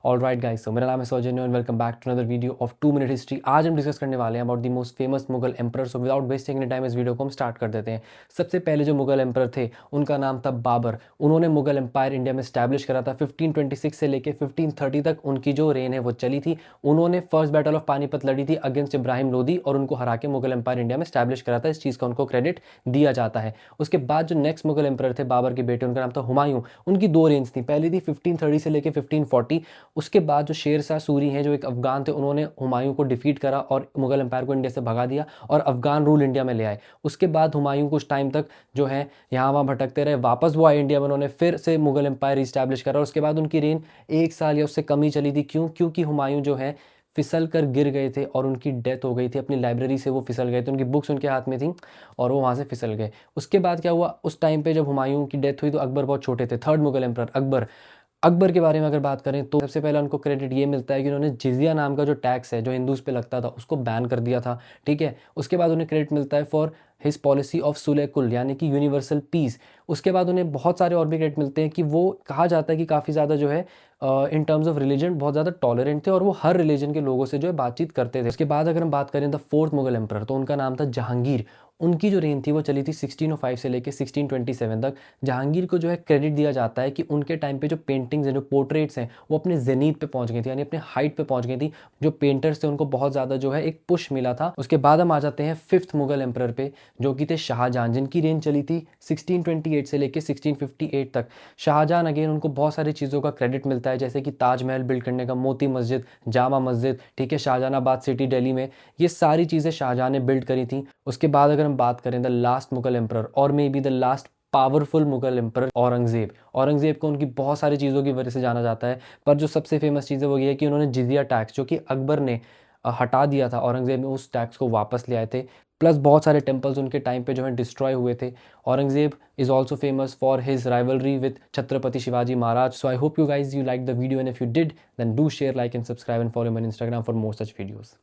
Alright guys, सो मेरा नाम है Saujanya and welcome back to another video of 2 minute history. आज हम डिस्कस करने वाले हैं about the most famous Mughal emperor. So without wasting any time इस वीडियो को हम स्टार्ट कर देते हैं। सबसे पहले जो मुगल एम्परर थे उनका नाम था बाबर। उन्होंने मुगल एम्पायर इंडिया में स्टैब्लिश करा था। 1526 से लेकर 1530 तक उनकी जो रेन है वो चली थी। उन्होंने फर्स्ट बैटल ऑफ पानीपत लड़ी थी अगेंस्ट इब्राहिम लोदी और उनको हरा के मुगल एम्पायर इंडिया में स्टैब्लिश करा था। इस चीज़ का उनको क्रेडिट दिया जाता है। उसके बाद जो नेक्स्ट मुगल एम्परर थे बाबर के बेटे, उनका नाम था हुमायूं। उनकी दो रेंज थी, पहली थी 1530 से लेकर 1540। उसके बाद जो शेर शाह सूरी हैं जो एक अफगान थे, उन्होंने हुमायूं को डिफीट करा और मुगल एम्पायर को इंडिया से भगा दिया और अफगान रूल इंडिया में ले आए। उसके बाद हुमायूं कुछ टाइम तक जो है यहाँ वहाँ भटकते रहे, वापस वो आए इंडिया में, उन्होंने फिर से मुगल एम्पायर रिस्टैब्लिश करा। और उसके बाद उनकी रेन 1 साल या उससे कम ही चली थी। क्योंकि हुमायूं जो है फिसल कर गिर गए थे और उनकी डेथ हो गई थी। अपनी लाइब्रेरी से वो फिसल गए थे, उनकी बुक्स उनके हाथ में थी और वो वहाँ से फिसल गए। उसके बाद क्या हुआ, उस टाइम पे जब हुमायूं की डेथ हुई तो अकबर बहुत छोटे थे। थर्ड मुगल एम्परर अकबर के बारे में अगर बात करें तो सबसे पहले उनको क्रेडिट ये मिलता है कि उन्होंने जिजिया नाम का जो टैक्स है जो हिंदूज पे लगता था उसको बैन कर दिया था। ठीक है, उसके बाद उन्हें क्रेडिट मिलता है फॉर हिज पॉलिसी ऑफ सुलह कुल यानी कि यूनिवर्सल पीस। उसके बाद उन्हें बहुत सारे और भी क्रेडिट मिलते हैं कि वो कहा जाता है कि काफ़ी ज़्यादा जो है इन टर्म्स ऑफ रिलीजन बहुत ज़्यादा टॉलरेंट थे और वो हर रिलीजन के लोगों से जो है बातचीत करते थे। उसके बाद अगर हम बात करें द फोर्थ मुगल एम्परर तो उनका नाम था जहांगीर। उनकी जो रेन थी वो चली थी 1605 से लेकर 1627 तक। जहांगीर को जो है क्रेडिट दिया जाता है कि उनके टाइम पे जो पेंटिंग्स हैं, जो पोर्ट्रेट्स हैं, वो अपने जेनीथ पे पहुंच गई थी, यानी अपने हाइट पे पहुंच गई थी। जो पेंटर्स थे उनको बहुत ज़्यादा जो है एक पुश मिला था। उसके बाद हम आ जाते हैं फिफ्थ मुगल एम्परर पे जो कि थे शाहजहां, जिनकी रेंज चली थी 1628 से लेकर 1658 तक। शाहजहां अगेन उनको बहुत सारी चीज़ों का क्रेडिट मिलता है, जैसे कि ताजमहल बिल्ड करने का, मोती मस्जिद, जामा मस्जिद, ठीक है, शाहजहानाबाद सिटी दिल्ली में, ये सारी चीज़ें शाहजहां ने बिल्ड करी थी। उसके बाद अगर हम बात करें द लास्ट मुगल एम्परर और may be the last powerful Mughal emperor Aurangzeb को उनकी बहुत सारी चीज़ों की वजह से जाना जाता है। पर जो सबसे फेमस चीज़ है वो ये है कि उन्होंने जिजिया टैक्स जो कि अकबर ने हटा दिया था, औरंगजेब ने उस टैक्स को वापस ले आए थे। प्लस बहुत सारे टेम्पल्स उनके टाइम पे जो है डिस्ट्रॉय हुए थे। Aurangzeb is also famous for his rivalry with Chhatrapati Shivaji Maharaj. So I hope you guys you like the video and if you did then do share, like and subscribe and follow me on Instagram for more such videos.